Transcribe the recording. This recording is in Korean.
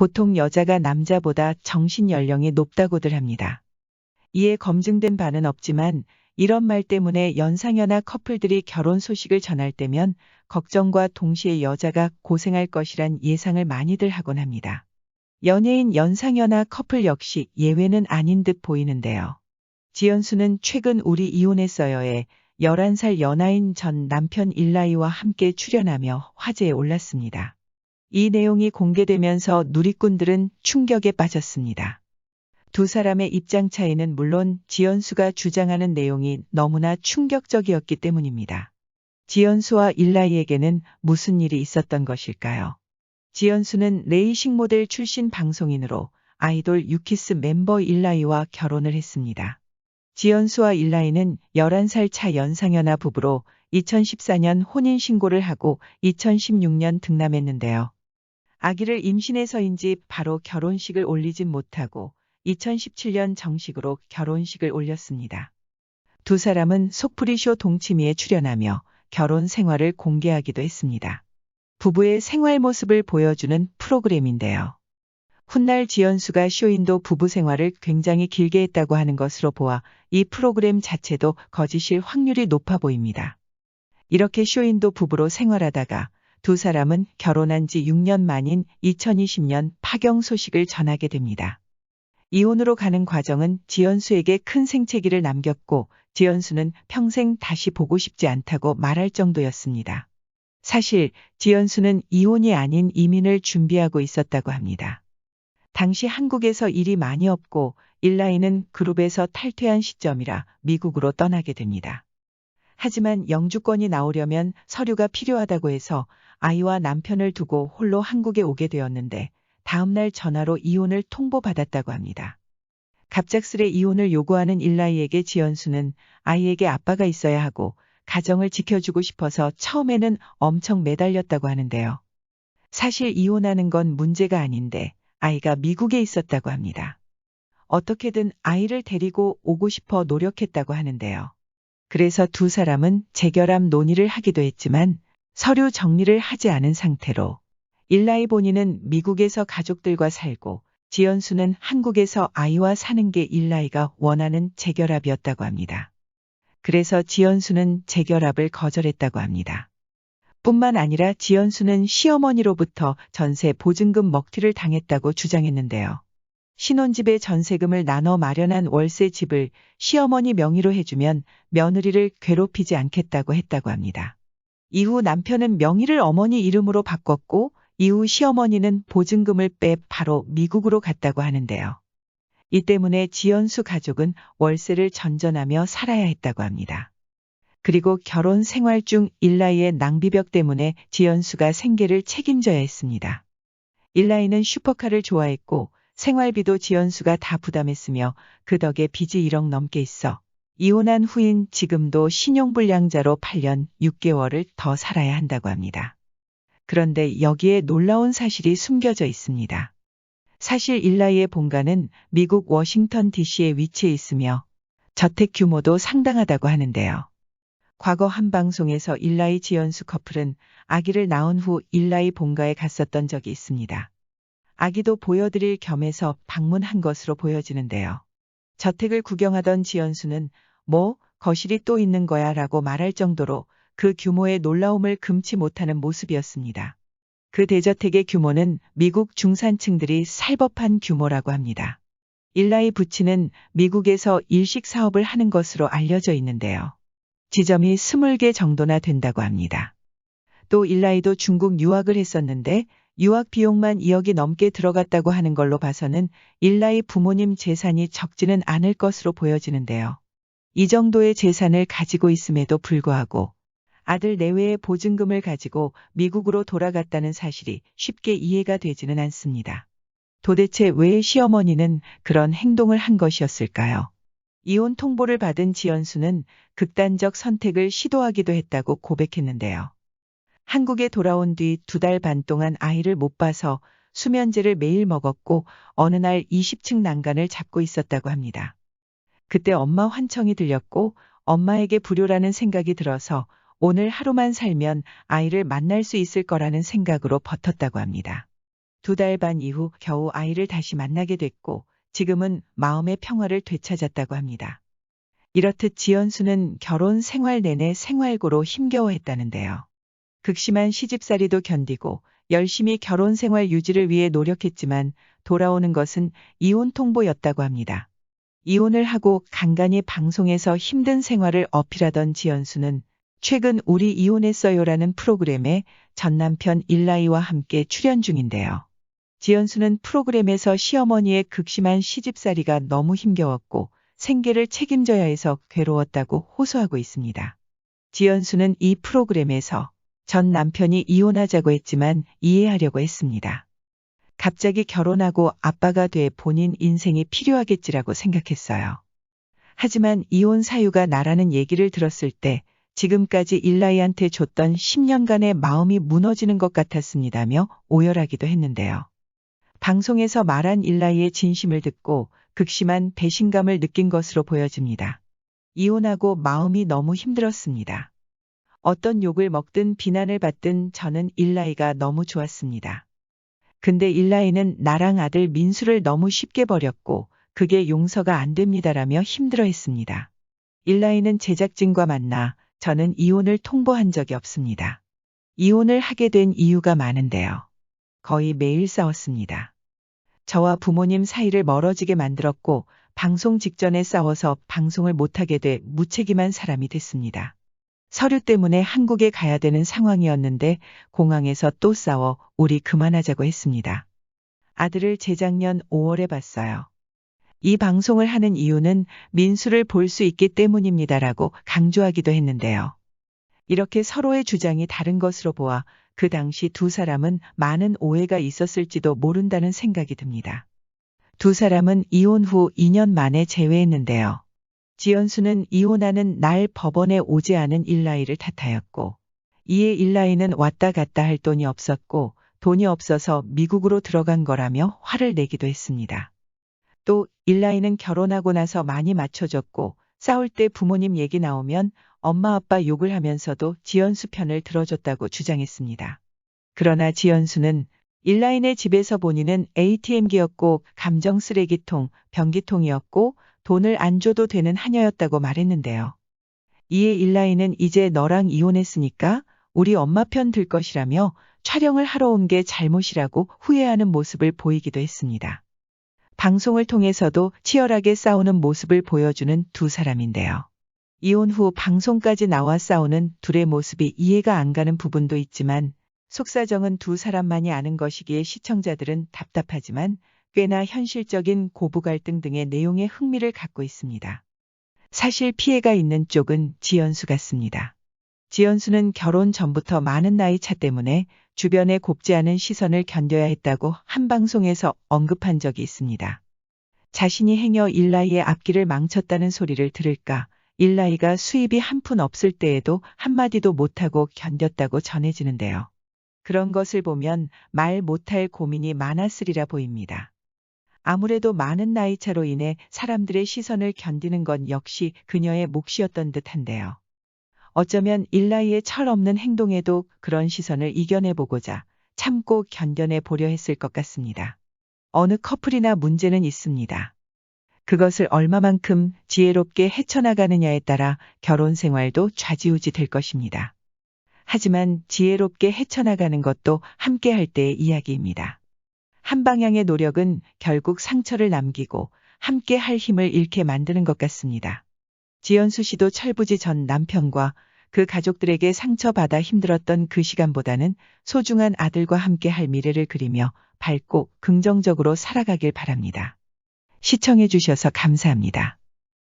보통 여자가 남자보다 정신 연령이 높다고들 합니다. 이에 검증된 바는 없지만 이런 말 때문에 연상연하 커플들이 결혼 소식을 전할 때면 걱정과 동시에 여자가 고생할 것이란 예상을 많이들 하곤 합니다. 연예인 연상연하 커플 역시 예외는 아닌 듯 보이는데요. 지연수는 최근 우리 이혼했어요에 11살 연하인 전 남편 일라이와 함께 출연하며 화제에 올랐습니다. 이 내용이 공개되면서 누리꾼들은 충격에 빠졌습니다. 두 사람의 입장 차이는 물론 지연수가 주장하는 내용이 너무나 충격적이었기 때문입니다. 지연수와 일라이에게는 무슨 일이 있었던 것일까요? 지연수는 레이싱 모델 출신 방송인으로 아이돌 유키스 멤버 일라이와 결혼을 했습니다. 지연수와 일라이는 11살 차 연상연하 부부로 2014년 혼인신고를 하고 2016년 등남했는데요. 아기를 임신해서인지 바로 결혼식을 올리진 못하고 2017년 정식으로 결혼식을 올렸습니다. 두 사람은 속풀이쇼 동치미에 출연하며 결혼 생활을 공개하기도 했습니다. 부부의 생활 모습을 보여주는 프로그램인데요. 훗날 지연수가 쇼인도 부부 생활을 굉장히 길게 했다고 하는 것으로 보아 이 프로그램 자체도 거짓일 확률이 높아 보입니다. 이렇게 쇼인도 부부로 생활하다가 두 사람은 결혼한 지 6년 만인 2020년 파경 소식을 전하게 됩니다. 이혼으로 가는 과정은 지연수에게 큰 생채기를 남겼고 지연수는 평생 다시 보고 싶지 않다고 말할 정도였습니다. 사실 지연수는 이혼이 아닌 이민을 준비하고 있었다고 합니다. 당시 한국에서 일이 많이 없고 일라이는 그룹에서 탈퇴한 시점이라 미국으로 떠나게 됩니다. 하지만 영주권이 나오려면 서류가 필요하다고 해서 아이와 남편을 두고 홀로 한국에 오게 되었는데 다음날 전화로 이혼을 통보받았다고 합니다. 갑작스레 이혼을 요구하는 일라이에게 지연수는 아이에게 아빠가 있어야 하고 가정을 지켜주고 싶어서 처음에는 엄청 매달렸다고 하는데요. 사실 이혼하는 건 문제가 아닌데 아이가 미국에 있었다고 합니다. 어떻게든 아이를 데리고 오고 싶어 노력했다고 하는데요. 그래서 두 사람은 재결합 논의를 하기도 했지만 서류 정리를 하지 않은 상태로 일라이 본인은 미국에서 가족들과 살고 지연수는 한국에서 아이와 사는 게 일라이가 원하는 재결합이었다고 합니다. 그래서 지연수는 재결합을 거절했다고 합니다. 뿐만 아니라 지연수는 시어머니로부터 전세 보증금 먹튀를 당했다고 주장했는데요. 신혼집에 전세금을 나눠 마련한 월세 집을 시어머니 명의로 해주면 며느리를 괴롭히지 않겠다고 했다고 합니다. 이후 남편은 명의를 어머니 이름으로 바꿨고 이후 시어머니는 보증금을 빼 바로 미국으로 갔다고 하는데요. 이 때문에 지연수 가족은 월세를 전전하며 살아야 했다고 합니다. 그리고 결혼 생활 중 일라이의 낭비벽 때문에 지연수가 생계를 책임져야 했습니다. 일라이는 슈퍼카를 좋아했고 생활비도 지연수가 다 부담했으며 그 덕에 빚이 1억 넘게 있어 이혼한 후인 지금도 신용불량자로 8년 6개월을 더 살아야 한다고 합니다. 그런데 여기에 놀라운 사실이 숨겨져 있습니다. 사실 일라이의 본가는 미국 워싱턴 DC에 위치해 있으며 저택 규모도 상당하다고 하는데요. 과거 한 방송에서 일라이 지연수 커플은 아기를 낳은 후 일라이 본가에 갔었던 적이 있습니다. 아기도 보여드릴 겸해서 방문한 것으로 보여지는데요. 저택을 구경하던 지연수는 거실이 또 있는 거야 라고 말할 정도로 그 규모의 놀라움을 금치 못하는 모습이었습니다. 그 대저택의 규모는 미국 중산층들이 살 법한 규모라고 합니다. 일라이 부친은 미국에서 일식 사업을 하는 것으로 알려져 있는데요. 지점이 20개 정도나 된다고 합니다. 또 일라이도 중국 유학을 했었는데 유학 비용만 2억이 넘게 들어갔다고 하는 걸로 봐서는 일라이 부모님 재산이 적지는 않을 것으로 보여지는데요. 이 정도의 재산을 가지고 있음에도 불구하고 아들 내외의 보증금을 가지고 미국으로 돌아갔다는 사실이 쉽게 이해가 되지는 않습니다. 도대체 왜 시어머니는 그런 행동을 한 것이었을까요? 이혼 통보를 받은 지연수는 극단적 선택을 시도하기도 했다고 고백했는데요. 한국에 돌아온 뒤 2달 반 동안 아이를 못 봐서 수면제를 매일 먹었고 어느 날 20층 난간을 잡고 있었다고 합니다. 그때 엄마 환청이 들렸고 엄마에게 불효라는 생각이 들어서 오늘 하루만 살면 아이를 만날 수 있을 거라는 생각으로 버텼다고 합니다. 2달 반 이후 겨우 아이를 다시 만나게 됐고 지금은 마음의 평화를 되찾았다고 합니다. 이렇듯 지연수는 결혼 생활 내내 생활고로 힘겨워했다는데요. 극심한 시집살이도 견디고 열심히 결혼 생활 유지를 위해 노력했지만 돌아오는 것은 이혼 통보였다고 합니다. 이혼을 하고 간간히 방송에서 힘든 생활을 어필하던 지연수는 최근 우리 이혼했어요라는 프로그램에 전 남편 일라이와 함께 출연 중인데요. 지연수는 프로그램에서 시어머니의 극심한 시집살이가 너무 힘겨웠고 생계를 책임져야 해서 괴로웠다고 호소하고 있습니다. 지연수는 이 프로그램에서 전 남편이 이혼하자고 했지만 이해하려고 했습니다. 갑자기 결혼하고 아빠가 돼 본인 인생이 필요하겠지라고 생각했어요. 하지만 이혼 사유가 나라는 얘기를 들었을 때 지금까지 일라이한테 줬던 10년간의 마음이 무너지는 것 같았습니다며 오열하기도 했는데요. 방송에서 말한 일라이의 진심을 듣고 극심한 배신감을 느낀 것으로 보여집니다. 이혼하고 마음이 너무 힘들었습니다. 어떤 욕을 먹든 비난을 받든 저는 일라이가 너무 좋았습니다. 근데 일라이는 나랑 아들 민수를 너무 쉽게 버렸고 그게 용서가 안 됩니다라며 힘들어했습니다. 일라이는 제작진과 만나 저는 이혼을 통보한 적이 없습니다. 이혼을 하게 된 이유가 많은데요. 거의 매일 싸웠습니다. 저와 부모님 사이를 멀어지게 만들었고 방송 직전에 싸워서 방송을 못하게 돼 무책임한 사람이 됐습니다. 서류 때문에 한국에 가야 되는 상황이었는데 공항에서 또 싸워 우리 그만하자고 했습니다. 아들을 재작년 5월에 봤어요. 이 방송을 하는 이유는 민수를 볼 수 있기 때문입니다라고 강조하기도 했는데요. 이렇게 서로의 주장이 다른 것으로 보아 그 당시 두 사람은 많은 오해가 있었을지도 모른다는 생각이 듭니다. 두 사람은 이혼 후 2년 만에 재회했는데요. 지연수는 이혼하는 날 법원에 오지 않은 일라이를 탓하였고 이에 일라이는 왔다 갔다 할 돈이 없었고 돈이 없어서 미국으로 들어간 거라며 화를 내기도 했습니다. 또 일라이는 결혼하고 나서 많이 맞춰졌고 싸울 때 부모님 얘기 나오면 엄마 아빠 욕을 하면서도 지연수 편을 들어줬다고 주장했습니다. 그러나 지연수는 일라이네 집에서 본인은 ATM기였고 감정 쓰레기통, 변기통이었고 돈을 안 줘도 되는 하녀였다고 말했는데요. 이에 일라이는 이제 너랑 이혼했으니까 우리 엄마 편 들 것이라며 촬영을 하러 온 게 잘못이라고 후회하는 모습을 보이기도 했습니다. 방송을 통해서도 치열하게 싸우는 모습을 보여주는 두 사람인데요. 이혼 후 방송까지 나와 싸우는 둘의 모습이 이해가 안 가는 부분도 있지만 속사정은 두 사람만이 아는 것이기에 시청자들은 답답하지만 꽤나 현실적인 고부 갈등 등의 내용에 흥미를 갖고 있습니다. 사실 피해가 있는 쪽은 지연수 같습니다. 지연수는 결혼 전부터 많은 나이 차 때문에 주변에 곱지 않은 시선을 견뎌야 했다고 한 방송에서 언급한 적이 있습니다. 자신이 행여 일라이의 앞길을 망쳤다는 소리를 들을까 일라이가 수입이 한 푼 없을 때에도 한마디도 못하고 견뎠다고 전해지는데요. 그런 것을 보면 말 못할 고민이 많았으리라 보입니다. 아무래도 많은 나이 차로 인해 사람들의 시선을 견디는 건 역시 그녀의 몫이었던 듯한데요. 어쩌면 일라이의 철없는 행동에도 그런 시선을 이겨내보고자 참고 견뎌내 보려 했을 것 같습니다. 어느 커플이나 문제는 있습니다. 그것을 얼마만큼 지혜롭게 헤쳐나가느냐에 따라 결혼 생활도 좌지우지 될 것입니다. 하지만 지혜롭게 헤쳐나가는 것도 함께 할 때의 이야기입니다. 한 방향의 노력은 결국 상처를 남기고 함께 할 힘을 잃게 만드는 것 같습니다. 지연수 씨도 철부지 전 남편과 그 가족들에게 상처받아 힘들었던 그 시간보다는 소중한 아들과 함께 할 미래를 그리며 밝고 긍정적으로 살아가길 바랍니다. 시청해 주셔서 감사합니다.